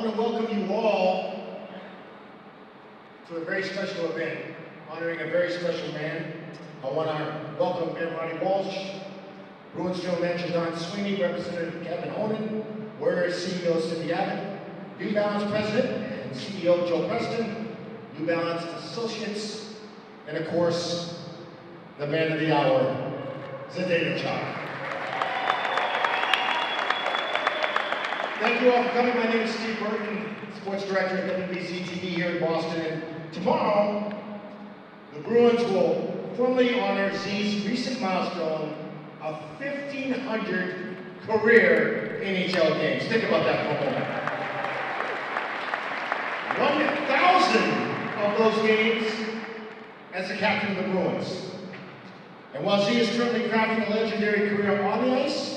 want to welcome you all to a very special event, honoring a very special man. I want to welcome Mayor Walsh, Bruins General Manager Don Sweeney, Representative Kevin Honan, Warriors CEO Cindy Abbott, New Balance President and CEO Joe Preston, New Balance Associates, and of course, the man of the hour, Zdeno Chara. Thank you all for coming. My name is Steve Burton, Sports Director at WBC TV here in Boston. And tomorrow, the Bruins will formally honor Z's recent milestone of 1,500 career NHL games. Think about that for a moment. 1,000 of those games as the captain of the Bruins. And while Z is currently crafting a legendary career on the ice,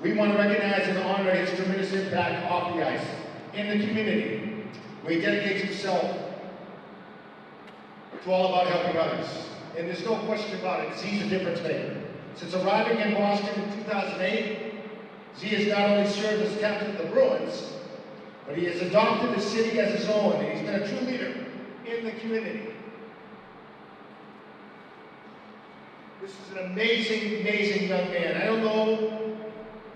we want to recognize and honor his tremendous impact off the ice, in the community, where he dedicates himself to all about helping others. And there's no question about it, Z's a difference maker. Since arriving in Boston in 2008, Z has not only served as captain of the Bruins, but he has adopted the city as his own, and he's been a true leader in the community. This is an amazing, amazing young man. I don't know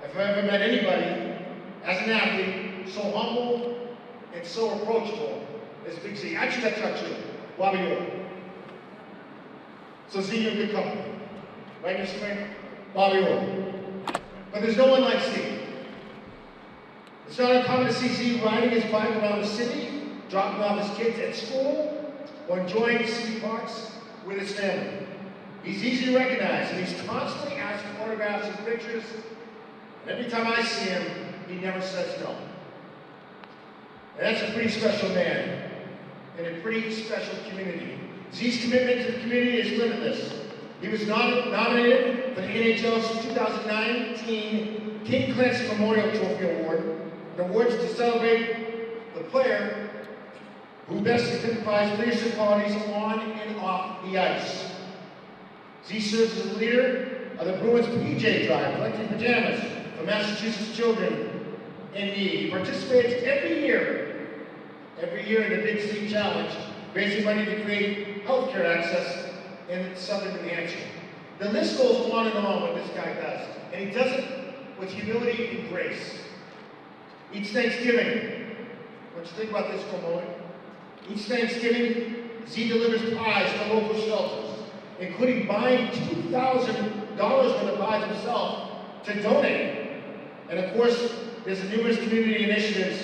if I've ever met anybody as an athlete so humble and so approachable as Big Z. Actually, that's not true. Bobby Orr. So Z, you're good company. Right, Mr. Mayor? Bobby Orr. But there's no one like Z. It's not uncommon to see Z riding his bike around the city, dropping off his kids at school, or enjoying city parks with his family. He's easy to recognize, and he's constantly asked for autographs and pictures. And every time I see him, he never says no. And that's a pretty special man in a pretty special community. Z's commitment to the community is limitless. He was nominated for the NHL's 2019 King Clancy Memorial Trophy Award, an award to celebrate the player who best exemplifies leadership qualities on and off the ice. Z serves as a leader of the Bruins PJ Drive, collecting pajamas for Massachusetts children in need. He participates every year in the Big C Challenge, raising money to create healthcare access in southern New Hampshire. The list goes on and on what this guy does, and he does it with humility and grace. Each Thanksgiving, I want you to think about this for a moment. Each Thanksgiving, Z delivers pies to local shelters, including buying $2,000 worth of pies himself to donate. And of course, there's numerous community initiatives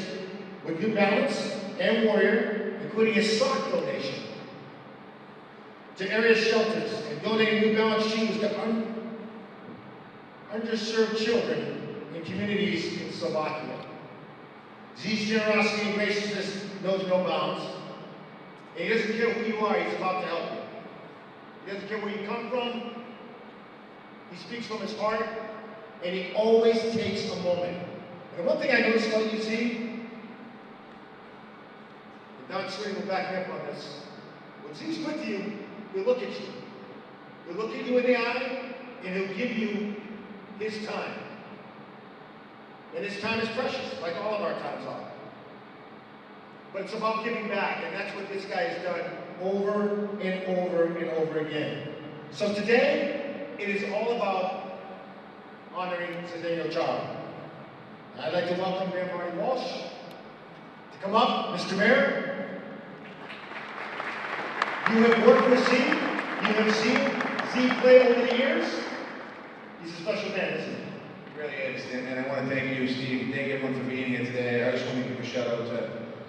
with New Balance and Warrior, including a sock donation to area shelters and donating New Balance shoes to underserved children in communities in Slovakia. Z's generosity and graciousness knows no bounds. And he doesn't care who you are, he's about to help you. He doesn't care where you come from. He speaks from his heart, and he always takes a moment. And one thing I noticed about you, Z, and Don Sweeney will back me up on this, when Z's with you, he'll look at you. He'll look at you in the eye, and he'll give you his time. And his time is precious, like all of our times are. But it's about giving back, and that's what this guy has done over and over and over again. So today, it is all about honoring Zdeno Chara. I'd like to welcome Mayor Walsh to come up. Mr. Mayor, you have worked with Z. You have seen Z play over the years. He's a special man, isn't he? He really is, and I want to thank you, Steve. Thank everyone for being here today. I just want to give a shout out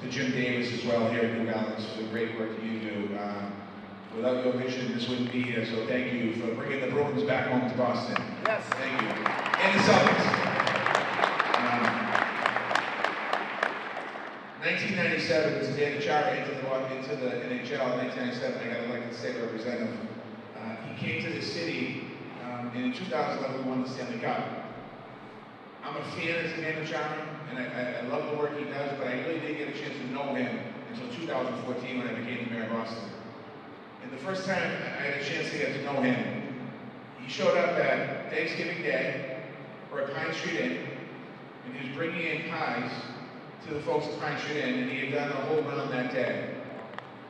to Jim Davis as well here at New Balance for the great work that you do. Without your vision, this wouldn't be here, so thank you for bringing the Bruins back home to Boston. Yes. Thank you. And the Celtics. 1997, Zdeno Chara into the NHL. 1997, I got elected state representative. He came to the city, and in 2011, we won the Stanley Cup. I'm a fan of Zdeno Chara, and I love the work he does, but I really didn't get a chance to know him until 2014 when I became the mayor of Boston. And the first time I had a chance to get to know him, he showed up at Thanksgiving Day, or at Pine Street Inn, and he was bringing in pies to the folks at Brighton Inn, and he had done a whole round that day.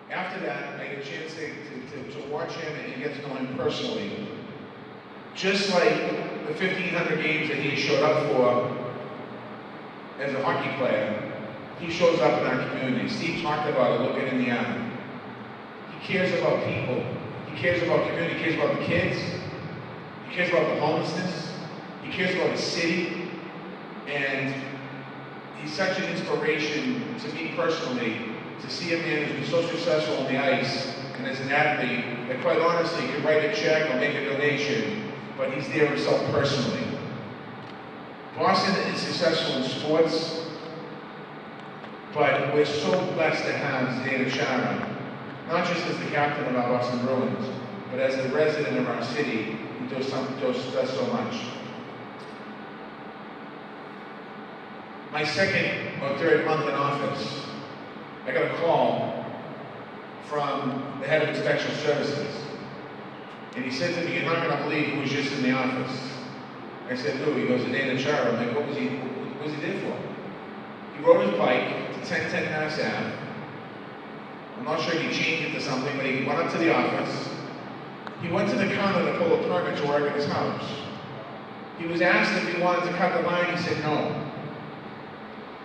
After that, I had a chance to watch him, and he gets to know him personally. Just like the 1,500 games that he showed up for as a hockey player, he shows up in our community. Steve talked about it, looking in the eye. He cares about people. He cares about community. He cares about the kids. He cares about the homelessness. He cares about the city. And he's such an inspiration to me personally to see a man who's been so successful on the ice and as an athlete that quite honestly could write a check or make a donation, but he's there himself personally. Boston is successful in sports, but we're so blessed to have Zdeno Chara, not just as the captain of our Boston Bruins, but as the resident of our city who does so much. My second or third month in office, I got a call from the head of inspection services. And he said to me, "You're not going to believe who was just in the office." I said, "Who?" He goes, "Zdeno Chara." I'm like, what was he there for? He rode his bike to 1010 Mass Ave. I'm not sure he changed it to something, but he went up to the office. He went to the counter to pull a permit to work at his house. He was asked if he wanted to cut the line. He said no.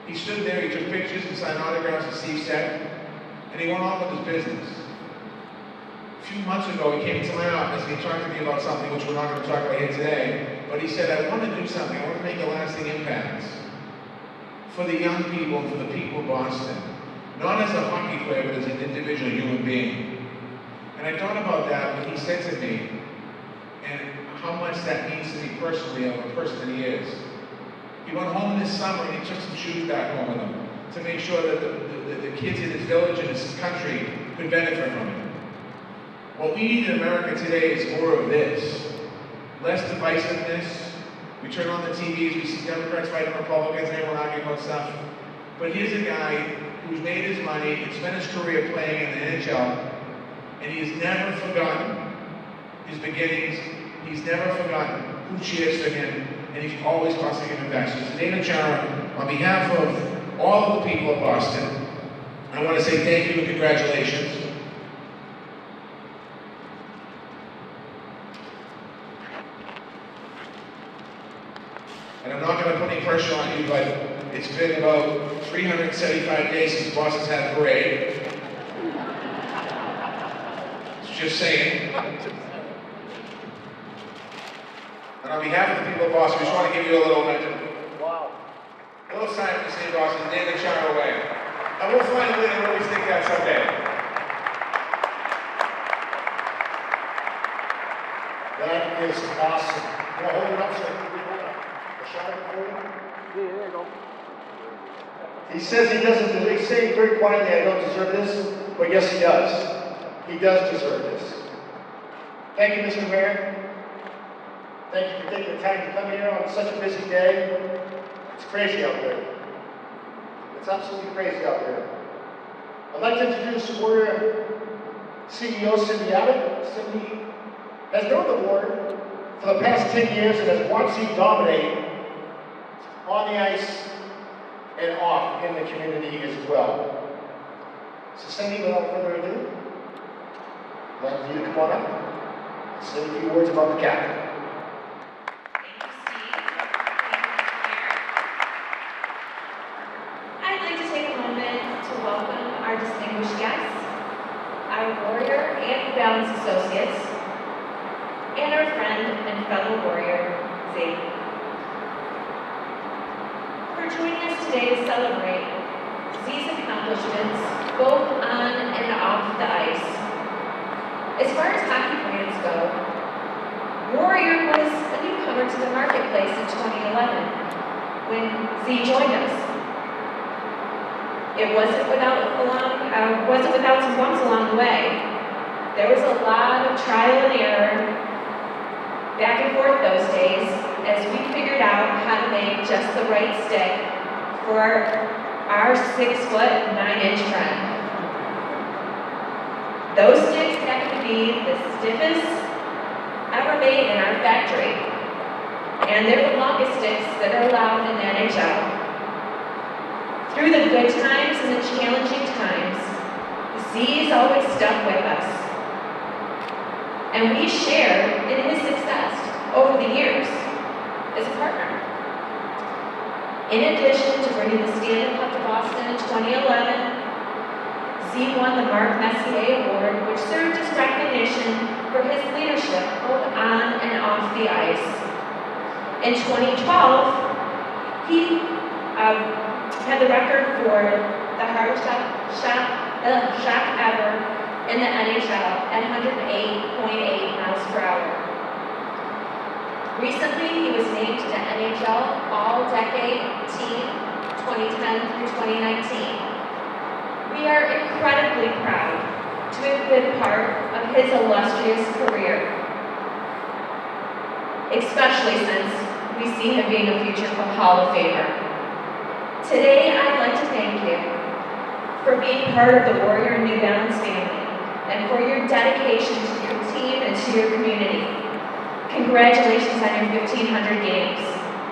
He stood there, he took pictures and signed autographs, as Steve said, and he went on with his business. A few months ago, he came into my office and he talked to me about something which we're not going to talk about here today, but he said, "I want to do something, I want to make a lasting impact for the young people and for the people of Boston. Not as a hockey player, but as an individual human being." And I thought about that when he said to me, and how much that means to me personally of a person that he is. He went home this summer and he took some shoes back home with him to make sure that the kids in his village and his country could benefit from it. What we need in America today is more of this. Less divisiveness. We turn on the TVs, we see Democrats fighting Republicans, and everyone arguing about stuff. But here's a guy who's made his money and spent his career playing in the NHL, and he has never forgotten his beginnings. He's never forgotten who cheers for him, and he's always tossing him back. So Zdeno Chara, on behalf of all of the people of Boston, I want to say thank you and congratulations. And I'm not going to put any pressure on you, but it's been about 375 days since Boston's had a parade. Just saying. And on behalf of the people of Boston, we just want to give you a little sign to say Boston, Zdeno Chara away. And we'll find a way to always think that someday. That is awesome. Can I hold it up so I can hold it? A shot of it? Yeah, there you go. He says he doesn't, he's saying very quietly, "I don't deserve this," but yes, he does. He does deserve this. Thank you, Mr. Mayor. Thank you for taking the time to come here on such a busy day. It's crazy out there. It's absolutely crazy out there. I'd like to introduce Warrior CEO Cindy Abbott. Cindy has been on the board for the past 10 years and has watched you dominate on the ice and off in the community as well. So Cindy, without further ado, I'd like you to come on up and say a few words about the captain. I'd like to take a moment to welcome our distinguished guests, our Warrior and Balance Associates, and our friend and fellow Warrior, Zdeno. For joining us today to celebrate Z's accomplishments both on and off the ice. As far as hockey brands go, Warrior was a newcomer to the marketplace in 2011 when Z joined us. It wasn't without some bumps along the way. There was a lot of trial and error back and forth those days as we figured out how to make just the right stick for our 6'9" friend. Those sticks happened to be the stiffest ever made in our factory, and they're the longest sticks that are allowed in the NHL. Through the good times and the challenging times, the Z has always stuck with us. And we shared in his success over the years as a partner. In addition to bringing the Stanley Cup to Boston in 2011, Z won the Mark Messier Award, which served as recognition for his leadership both on and off the ice. In 2012, he had the record for the hardest shot ever in the NHL at 108.8 miles per hour. Recently, he was named to the NHL All-Decade Team 2010 through 2019. We are incredibly proud to have been part of his illustrious career, especially since we see him being a future Hall of Famer. Today, I'd like to thank you for being part of the Warrior New Balance family and for your dedication to your team and to your community. Congratulations on your 1,500 games.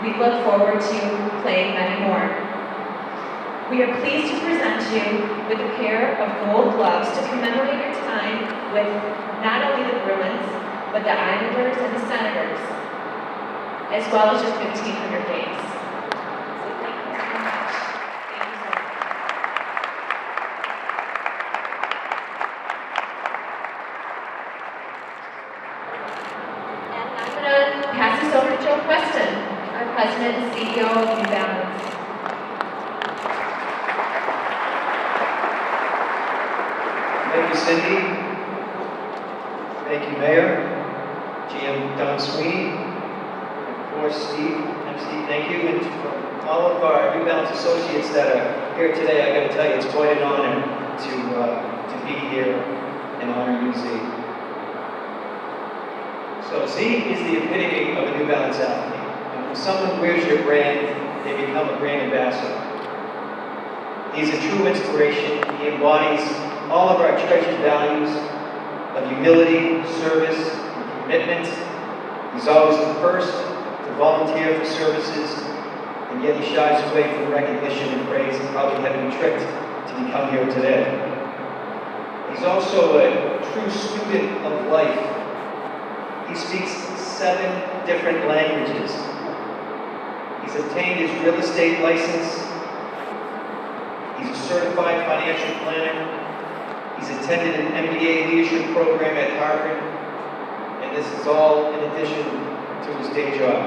We look forward to playing many more. We are pleased to present you with a pair of gold gloves to commemorate your time with not only the Bruins, but the Islanders and the Senators, as well as your 1,500 games. So thank you so much. Thank you so much. And I'm going to pass this over to Joe Preston, our President and CEO of New Balance. Thank you, Cindy. Thank you, Mayor, GM Don Sweeney, and of course, Steve, MC, thank you, and from all of our New Balance associates that are here today, I got to tell you, it's quite an honor to be here and honor you, Z. So Z is the epitome of a New Balance athlete. And when someone wears your brand, they become a brand ambassador. He's a true inspiration. He embodies all of our treasured values of humility, service, and commitment. He's always the first to volunteer for services, and yet he shies away from recognition and praise and probably had been tricked to become here today. He's also a true student of life. He speaks 7 different languages. He's obtained his real estate license. He's a certified financial planner. He's attended an MBA leadership program at Harvard, and this is all in addition to his day job.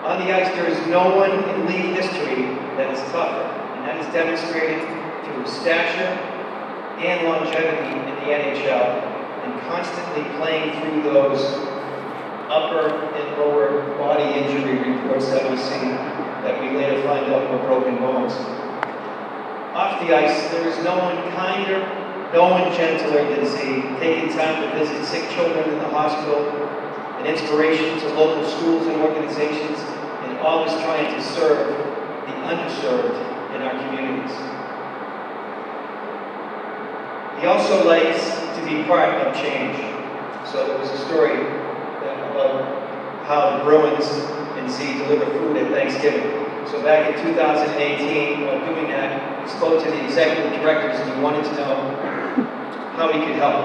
On the ice, there is no one in league history that is tougher, and that is demonstrated through his stature and longevity in the NHL, and constantly playing through those upper and lower body injury reports that we see that we later find out were broken bones. Off the ice, there is no one kinder, no one gentler than Z, taking time to visit sick children in the hospital, an inspiration to local schools and organizations, and always trying to serve the underserved in our communities. He also likes to be part of change. So there was a story about how the Bruins and Z deliver food at Thanksgiving. So back in 2018, while doing that, he spoke to the executive directors and he wanted to know how he could help.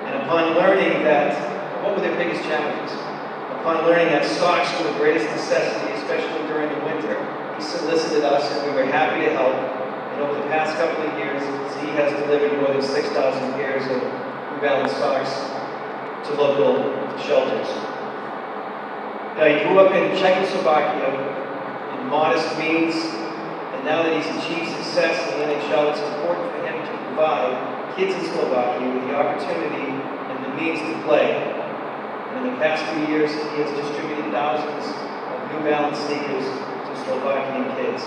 And upon learning that, what were their biggest challenges? Upon learning that socks were the greatest necessity, especially during the winter, he solicited us and we were happy to help. And over the past couple of years, Z has delivered more than 6,000 pairs of New Balance socks to local shelters. Now, he grew up in Czechoslovakia, modest means, and now that he's achieved success in the NHL, it's important for him to provide kids in Slovakia with the opportunity and the means to play. And in the past few years, he has distributed thousands of New Balance sneakers to Slovakian kids.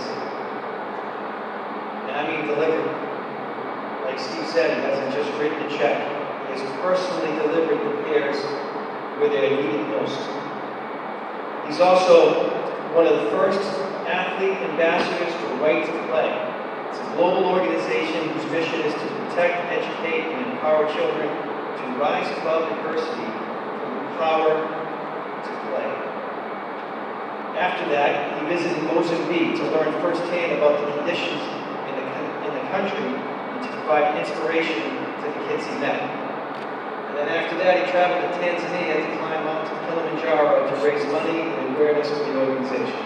And I mean delivered. Like Steve said, he hasn't just written a check. He has personally delivered the pairs where they're needed most. He's also one of the first athlete ambassadors for Right to Play. It's a global organization whose mission is to protect, educate, and empower children to rise above adversity through the power to play. After that, he visited Mozambique to learn firsthand about the conditions in the country and to provide inspiration to the kids he met. And then after that, he traveled to Tanzania to climb Mount Kilimanjaro to raise money and awareness for the organization.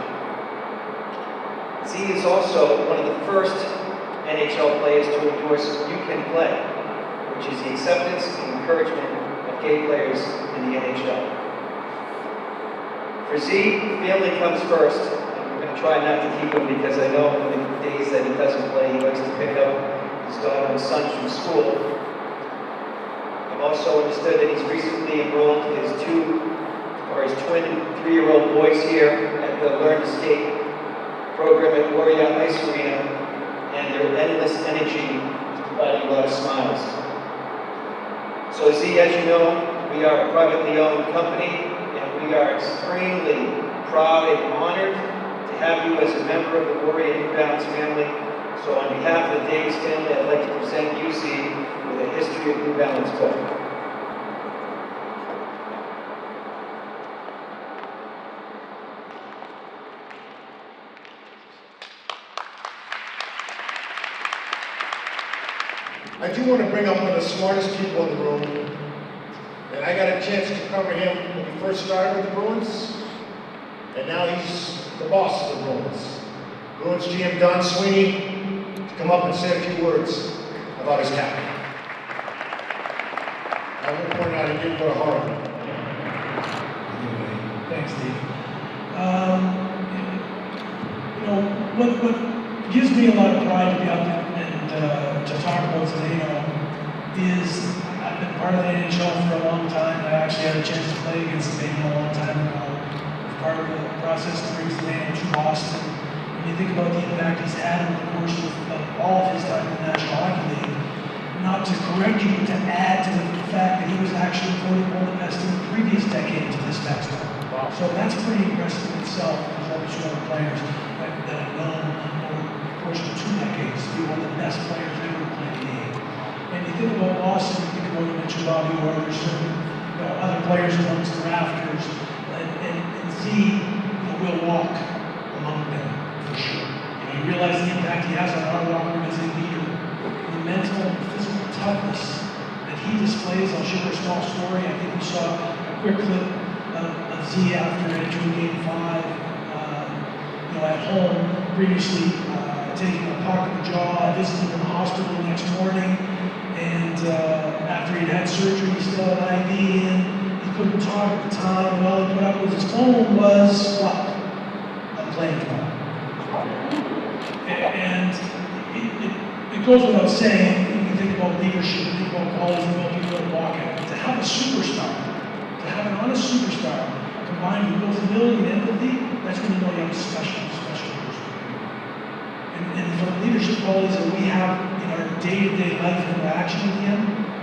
Z is also one of the first NHL players to endorse You Can Play, which is the acceptance and encouragement of gay players in the NHL. For Z, family comes first. I'm going to try not to keep him because I know in the days that he doesn't play, he likes to pick up his daughter and son from school. I've also understood that he's recently enrolled his twin 3-year-old boys here at the Learn to Skate program at Warrior Ice Arena, and their endless energy is providing a lot of smiles. So Z, as you know, we are a privately owned company, and we are extremely proud and honored to have you as a member of the Warrior New Balance family. So on behalf of the Davis family, I'd like to present you, Z, with a History of New Balance book. I do want to bring up one of the smartest people in the room, and I got a chance to cover him when he first started with the Bruins, and now he's the boss of the Bruins. Bruins GM Don Sweeney to come up and say a few words about his captain. I will point out he didn't go to Harvard. Thanks, Steve. What gives me a lot of pride to be out there and to talk about Zdeno is I've been part of the NHL for a long time. I actually had a chance to play against Zdeno a long time ago. As part of the process to bring Zdeno to Boston. When you think about the impact he's had over the course of all of his time in the National Hockey League, not to correct you, but to add to the fact that he was actually voted one of the best in the previous decade to this next one. Wow. So that's pretty impressive in itself. There's only 2 other players that I've known over the course of 2 decades to be one of the best players ever to play the game. And you think about Boston, you think about, you mentioned Bobby Orr, there's certain other players amongst the rafters, and Z will walk among them for sure. You realize the impact he has on our locker room as a leader, the mental and physical toughness that he displays. I'll share a small story. I think we saw a quick clip of Z after entering Game 5. At home, previously taking a puck in the jaw. I visited him in the hospital the next morning, and after he'd had surgery, he still had an IV in. He couldn't talk at the time, and all he put up with his phone was what? I'm playing tomorrow. And it goes without saying, when you think about leadership, you think about qualities, you think about people that walk out. To have a superstar, to have an honest superstar, combined with both humility and empathy, that's when you know you have a special person. And for the leadership qualities that we have in our day-to-day life interaction with him,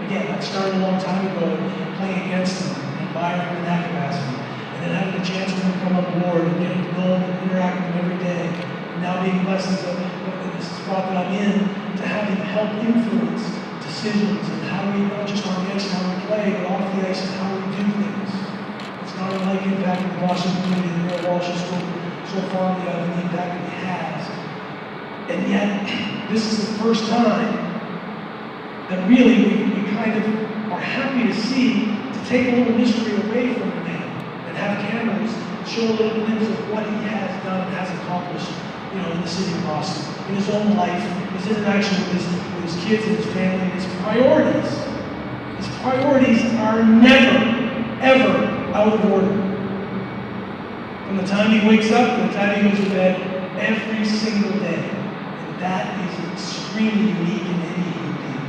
again, that started a long time ago, playing against him, and admiring him in that capacity, and then having the chance for him to come on board and getting to know him and interact with him every day, and now being blessed as this spot that I'm in, to have him help influence decisions and how we, not just on the ice and how we play, but off the ice and how we do things. It's not unlike the impact of the Boston community that Mayor Walsh has spoken so fondly of, and the impact that he has. And yet, this is the first time that really we kind of are happy to see, to take a little mystery away from the man and have cameras show a little glimpse of what he has done and has accomplished, in the city of Boston, in his own life, his interaction with his kids and his family, and his priorities. His priorities are never, ever out of order. From the time he wakes up to the time he goes to bed, every single day. That is extremely unique in any human being,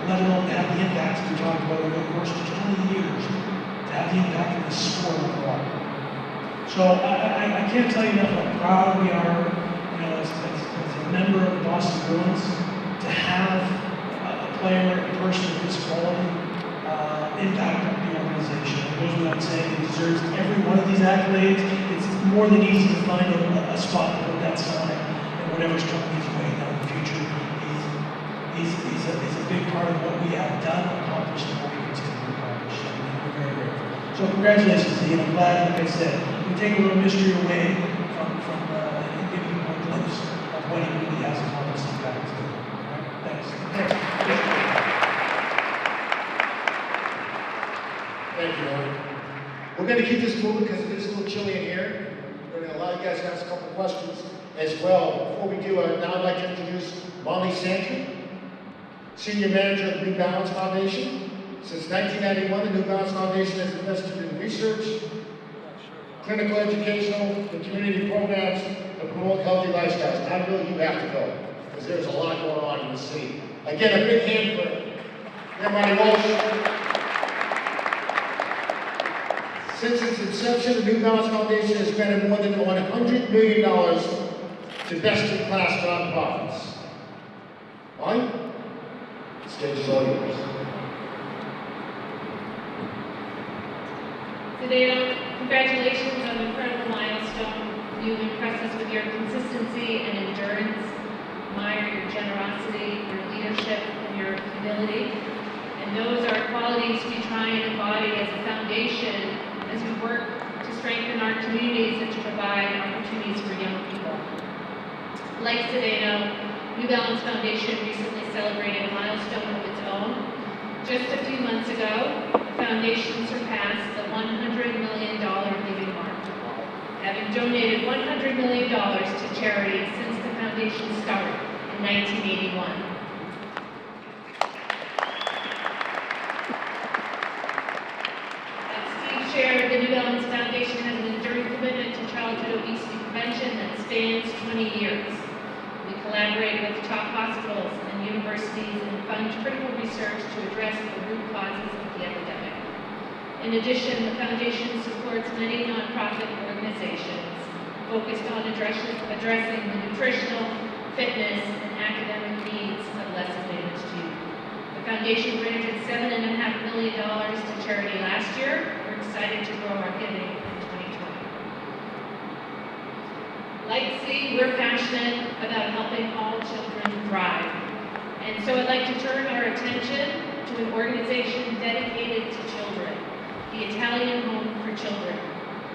let alone to have the impact we talked about over the course of 20 years, to have the impact of the sport on the water. So I can't tell you enough how proud we are, as a member of the Boston Bruins, to have a player, a person of this quality, impact on the organization. It goes without saying, he deserves every one of these accolades. It's more than easy to find a spot to put that sign. Whatever's coming his way down in the future, he's a big part of what we have done, accomplished, and what we continue to accomplish. So we're very grateful. So congratulations, Ian. I'm glad, like I said, we take a little mystery away and give you a glimpse of what he really has accomplished in Patrick's Day. All right? Thanks. Thank you, Lord. We're going to keep this moving because it is a little chilly in here. We're going to allow you guys to ask a couple questions as well. Before we do, now I'd like to introduce Molly Santry, Senior Manager of the New Balance Foundation. Since 1991, the New Balance Foundation has invested in research, clinical, educational, and community programs to promote healthy lifestyles. Now really you have to go, because there's a lot going on in the city. Again, a big hand for Mayor Walsh. Since its inception, the New Balance Foundation has spent more than $100 million to best-in-class nonprofits. Molly? The stage is all yours. Zdeno, congratulations on the incredible milestone. You impress us with your consistency and endurance. Admire your generosity, your leadership, and your humility. And those are qualities we try and embody as a foundation as we work to strengthen our communities and to provide opportunities for young people. Like Zdeno, New Balance Foundation recently celebrated a milestone of its own. Just a few months ago, the foundation surpassed the $100 million giving mark, having donated $100 million to charity since the foundation's start in 1981. Chair of the New Balance Foundation has an enduring commitment to childhood obesity prevention that spans 20 years. We collaborate with top hospitals and universities and fund critical research to address the root causes of the epidemic. In addition, the foundation supports many nonprofit organizations focused on addressing the nutritional, fitness, and academic needs of less advantaged youth. The foundation granted $7.5 million to charity last year. Excited to grow our giving in 2020. Like Z, we're passionate about helping all children thrive. And so I'd like to turn our attention to an organization dedicated to children, the Italian Home for Children.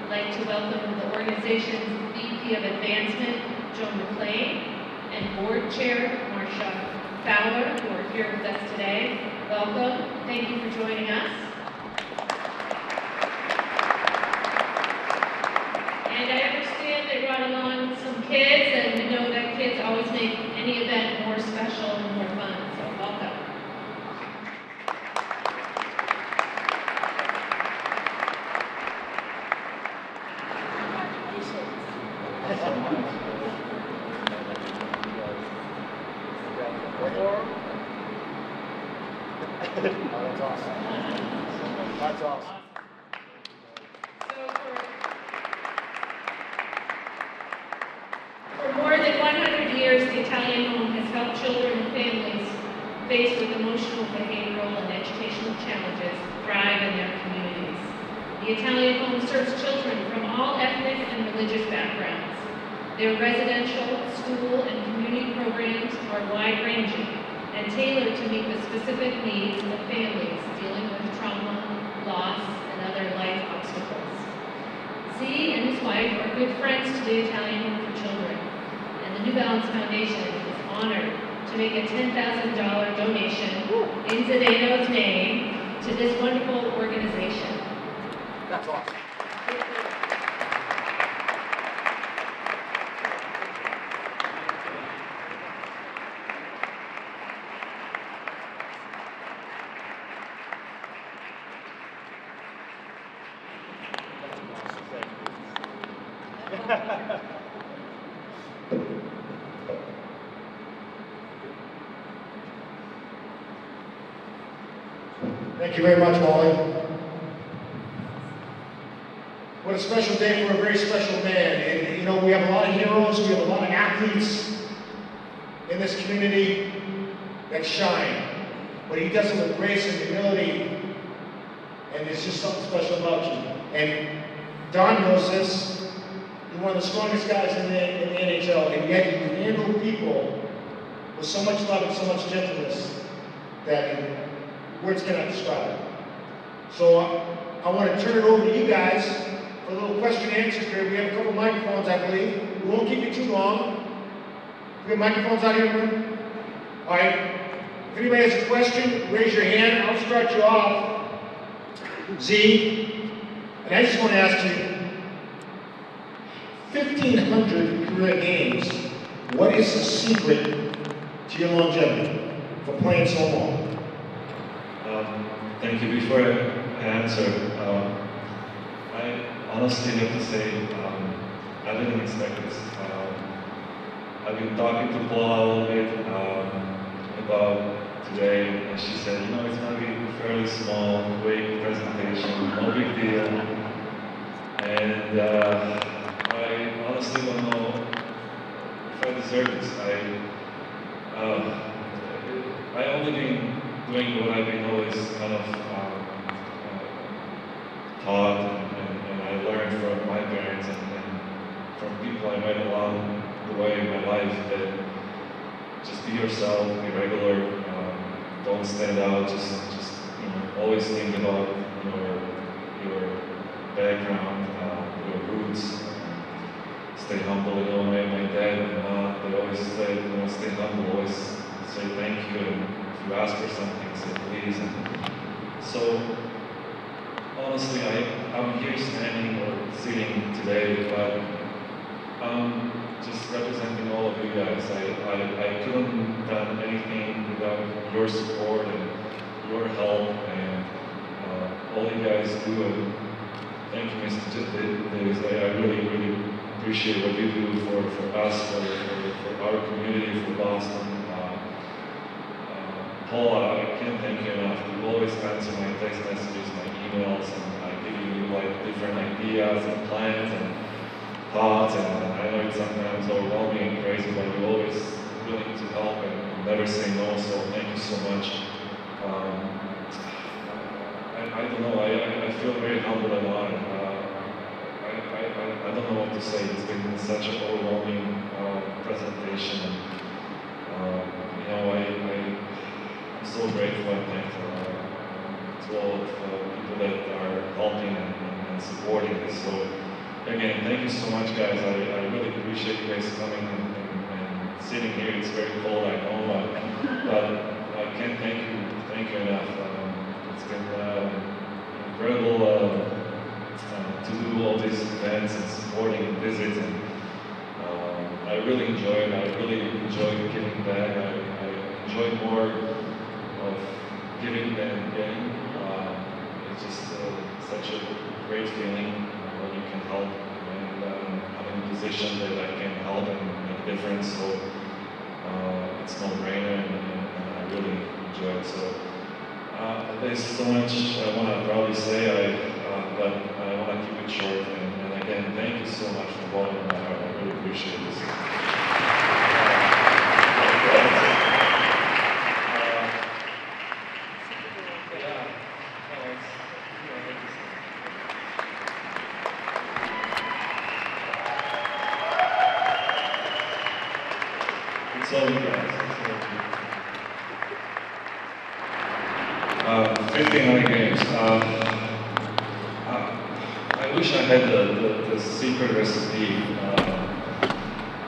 I'd like to welcome the organization's VP of Advancement, Joan McLean, and Board Chair, Marcia Fowler, who are here with us today. Welcome. Thank you for joining us. And I understand they brought along some kids, and we know that kids always make any event more special and more fun, so welcome. That's awesome. That's awesome. For more than 100 years, the Italian Home has helped children and families faced with emotional, behavioral, and educational challenges thrive in their communities. The Italian Home serves children from all ethnic and religious backgrounds. Their residential, school, and community programs are wide-ranging and tailored to meet the specific needs of families dealing with trauma, loss, and other life obstacles. Z and his wife are good friends to the Italian Home for Children, and the New Balance Foundation is honored to make a $10,000 donation in Zdeno's name to this wonderful organization. That's awesome. Thank you very much, Molly. What a special day for a very special man. And, you know, we have a lot of heroes, we have a lot of athletes in this community that shine. But he does it with grace and humility, and there's just something special about you. And Don knows this. You're one of the strongest guys in the NHL, and yet you handle people with so much love and so much gentleness that words cannot describe it. So I want to turn it over to you guys for a little question and answer period. We have a couple microphones, I believe. We won't keep you too long. We have microphones out here in the room? All right. If anybody has a question, raise your hand. I'll start you off. Z, and I just want to ask you, 1,500 career games, what is the secret to your longevity for playing so long? Thank you. Before I answer, I honestly have to say, I didn't expect this. I've been talking to Paula a little bit about today, and she said, you know, it's going to be a fairly small, quick presentation, no big deal. And I honestly don't know if I deserve this. I only been doing what I've been always kind of taught and I learned from my parents and from people I met along the way in my life that just be yourself, be regular, don't stand out, just you know, always think about your background, your roots. Stay humble. You know, my dad and mom, they always say, you know, stay humble, always say thank you, and if you ask for something, say please. And so, honestly, I'm here standing or sitting today, but I'm just representing all of you guys. I couldn't have done anything without your support and your help and all you guys do. And thank you, Mr. Davis. I really appreciate what you do for us, for our community, for Boston. Paula, I can't thank you enough. You always answer my text messages, my emails, and I give you like different ideas and plans and thoughts. And I know it's sometimes overwhelming and crazy, but you're always willing to help and never say no. So thank you so much. I don't know. I feel very humble and honored. I don't know what to say. It's been such an overwhelming presentation. You know, I'm so grateful and thankful to all of people that are helping and supporting this. So again, thank you so much, guys. I really appreciate you guys coming and sitting here. It's very cold, I know, but I can't thank you enough. It's been incredible to do all these events and supporting and visits, and I really enjoy it. I really enjoy giving back. I enjoy more of giving than getting. It's just such a great feeling when you can help, and I'm in a position that I can help and make a difference. So it's no brainer, and I really enjoy it. So there's so much I want to probably say, but I want to keep it short. And again, thank you so much for bottom of my heart. I really appreciate this. It's all you guys. 1,500 games. I wish I had the secret recipe.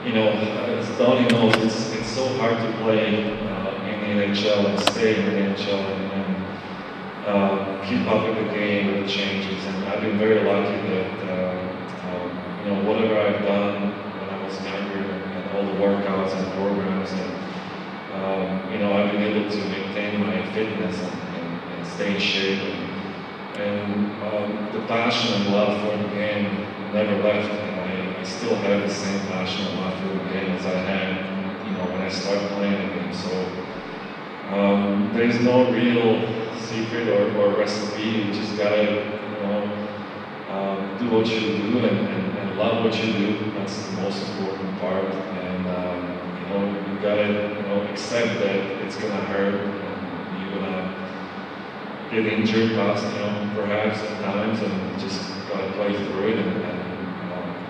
You know, as Donnie knows, it's so hard to play in the NHL and stay in the NHL and keep up with the game and the changes. And I've been very lucky that you know, whatever I've done when I was younger and all the workouts and programs, and you know, I've been able to maintain my fitness and stay in shape. And the passion and love for the game never left, and I still have the same passion and love for the game as I had, you know, when I started playing the game. So there's no real secret or recipe. You just gotta, you know, do what you do and love what you do. That's the most important part. And you know, you gotta, you know, accept that it's gonna hurt and you're gonna get injured, perhaps at times, and just gotta play through it. And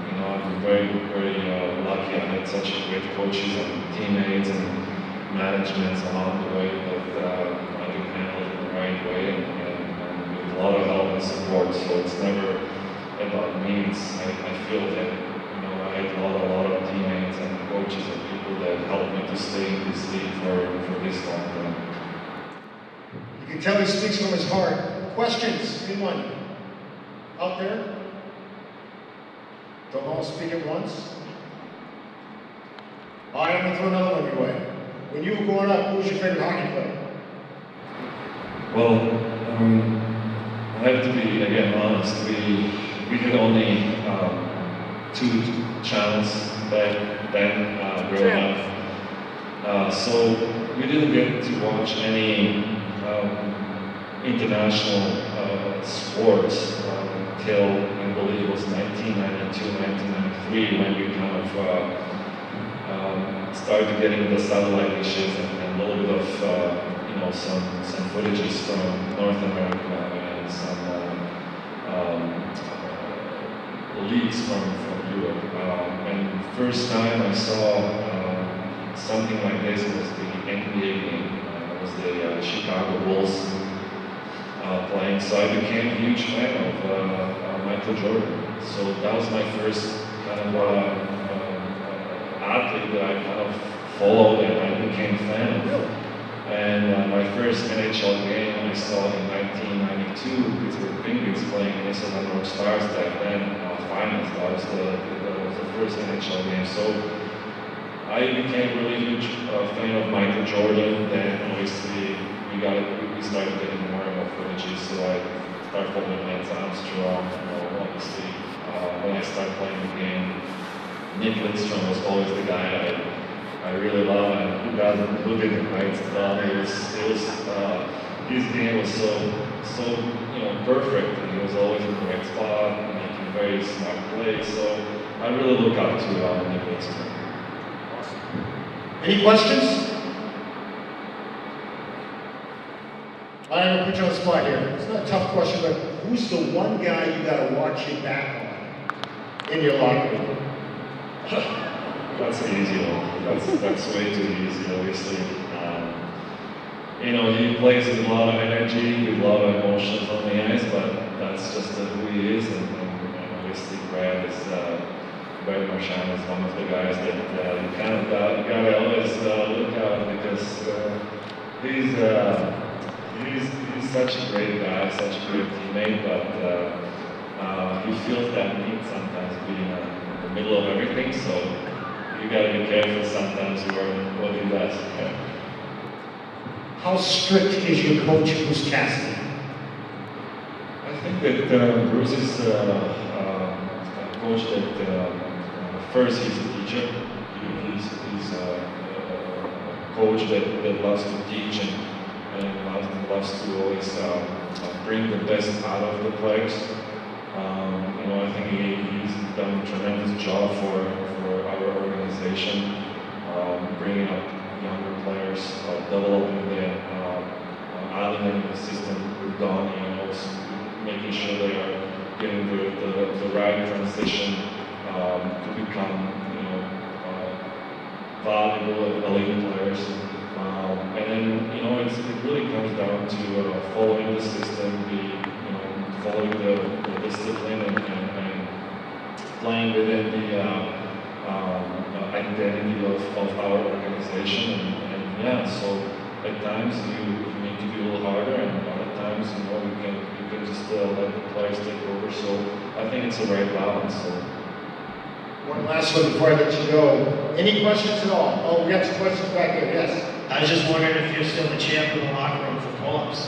you know, I'm very lucky. I had such great coaches and teammates and managements along the way that I can handle it in the right way and with a lot of help and support. So it's never about needs. I feel that, you know, I had a lot of teammates and coaches and people that helped me to stay in this league for this long time. You can tell he speaks from his heart. Questions? Anyone out there? Don't all speak at once? All right, I'm going to throw another one your way. When you were growing up, who was your favorite hockey player? Well, I have to be, again, honest. We had only 2 channels back then growing up. So we didn't get to watch any international sports until, I believe it was 1992, 1993, when we kind of started getting the satellite dishes and a little bit of, you know, some footages from North America and some leagues from Europe. And first time I saw something like this was the NBA game. It was the Chicago Bulls playing, so I became a huge fan of Michael Jordan. So that was my first kind of athlete that I kind of followed and I became a fan of. And my first NHL game I saw in 1992, Pittsburgh Penguins playing Minnesota North Stars back then, finals. That was the first NHL game. So I became a really huge fan of Michael Jordan. Then obviously we started getting more and more footages. So I started following Lance Armstrong. You know, obviously when I started playing the game, Nick Lidstrom was always the guy I really love, and who didn't, right? It was his game was so you know, perfect, and he was always in the right spot, making very smart plays. So I really look up to Nick Lidstrom. Any questions? I'm going to put you on the spot here. It's not a tough question, but who's the one guy you got to watch your back on in your locker room? That's an easy one. That's way too easy, obviously. You know, he plays with a lot of energy, with a lot of emotions on the ice, but that's just who he is. And obviously, Brad Marchand is one of the guys that you kind of gotta always look out, because he's such a great guy, such a great teammate, but he feels that need sometimes being in the middle of everything. So you gotta be careful sometimes what he does. How strict is your coach, Bruce Cassidy? I think that Bruce is a coach that first he's a teacher. He's a coach that loves to teach and loves to always bring the best out of the players. You know, I think he's done a tremendous job for our organization, bringing up younger players, developing them, adding them in the system with Donnie, and also making sure they are getting the right transition to become, you know, valuable elite players. And then, you know, it really comes down to following the system, following the discipline and playing within the identity of our organization. And yeah, so at times you need to be a little harder, and other times, you know, you can just let the players take over. So I think it's a right balance. So. One last one before I let you go. Any questions at all? Oh, we got some questions back there, yes. I was just wondering if you're still the champ of the locker room for pull-ups.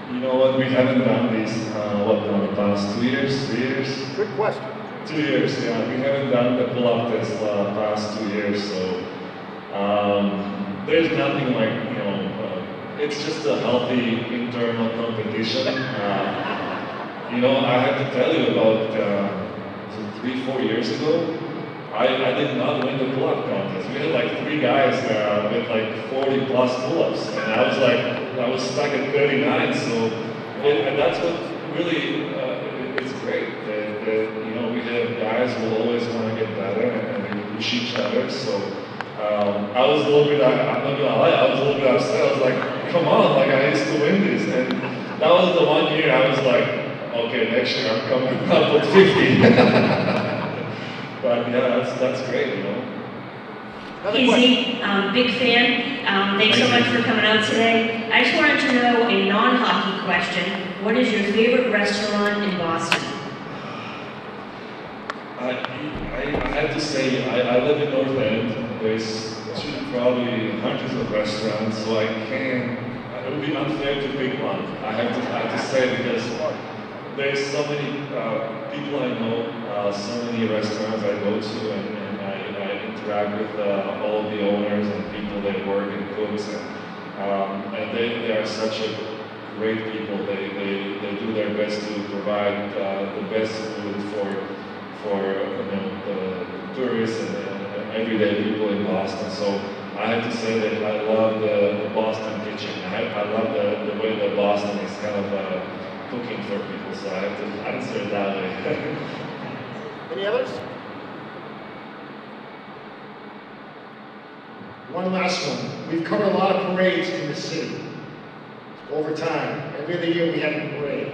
You know what, we haven't done these, in the past 2 years, 3 years? Good question. 2 years, yeah. We haven't done the pull-up test past 2 years, so there's nothing like, you know, it's just a healthy internal competition. You know, I have to tell you about 3-4 years ago, I did not win the pull-up contest. We had like 3 guys with like 40 plus pull-ups, and I was stuck at 39. So, and that's what really it's great. That you know, we have guys who always want to get better and we push each other. So I was a little bit, I'm not gonna lie, I was a little bit upset. I was like, come on, like I used to win this, and that was the one year I was like, okay, next year I'm coming up with 50. But yeah, that's great, you know. Easy, big fan. Thanks so much for coming out today. I just wanted to know a non-hockey question. What is your favorite restaurant in Boston? I have to say, I live in North End. There's probably hundreds of restaurants, so I can't. It would be unfair to pick one. I have to say, because there's so many people I know, so many restaurants I go to, and I interact with all of the owners and people that work and cooks, and they are such a great people. They do their best to provide the best food for the tourists and everyday people in Boston. So I have to say that I love the Boston kitchen. I love the way that Boston is kind of cooking for people. So I have to answer it that way. Any others? One last one. We've covered a lot of parades in the city over time. Every other year we have a parade.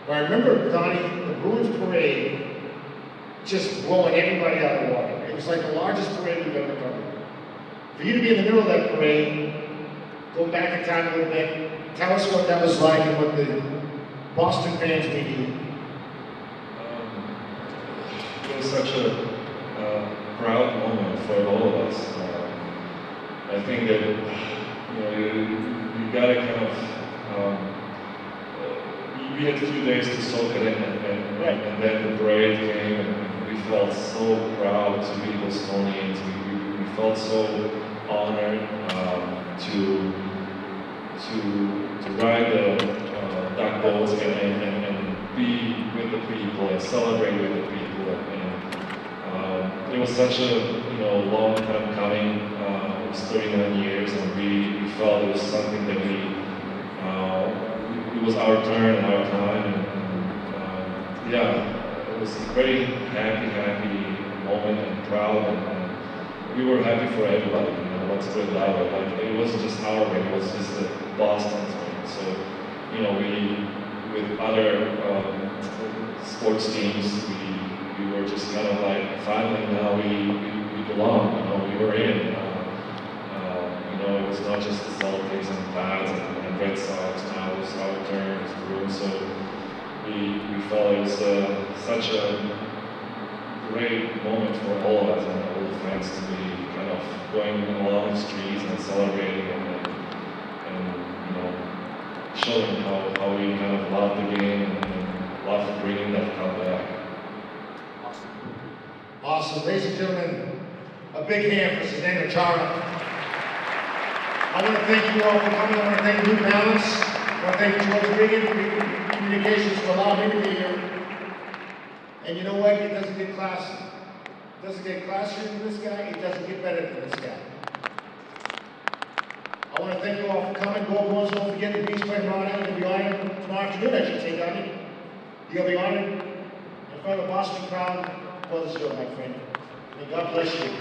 But I remember, Donnie, the Bruins parade just blowing everybody out of the water. It was like the largest parade we've ever covered. For you to be in the middle of that parade, go back in time a little bit, tell us what that was like and what the Boston fans mean to you. It was such a proud moment for all of us. I think that you gotta kind of we had a few days to soak it in, and then the parade came, and we felt so proud to be Bostonians. We felt so honored to ride the duck boats and be with the people and celebrate with the people. And it was such a long time coming. It was 39 years, and we felt it was something that it was our turn and our time, and yeah, it was a very happy moment and proud, and we were happy for everybody. Let's put it that way. Like, it wasn't just our win; it was just the Boston's win. So, we with other sports teams, we were just kind of like finally now we belong. We were in. It was not just the Celtics and Pats and Red Sox. Now it was our turn as Bruins. So we felt it was such a great moment for all of us and all the fans to be kind of going along the streets and celebrating and showing how we kind of love the game and love bringing that cup back. Awesome. Ladies and gentlemen, a big hand for Zdeno Chara. I want to thank you all for coming. I want to thank New Balance. I want to thank George Regan, Communications, for allowing me to be here. And you know what? It doesn't get classy. It doesn't get classier than this guy. It doesn't get better than this guy. I want to thank you all for coming. Go Bruins, don't forget the Beast playing tomorrow night. You'll be honored tomorrow afternoon, I should say, Donnie. You'll be honored in front of the Boston crowd. Well deserved, my friend. May God bless you.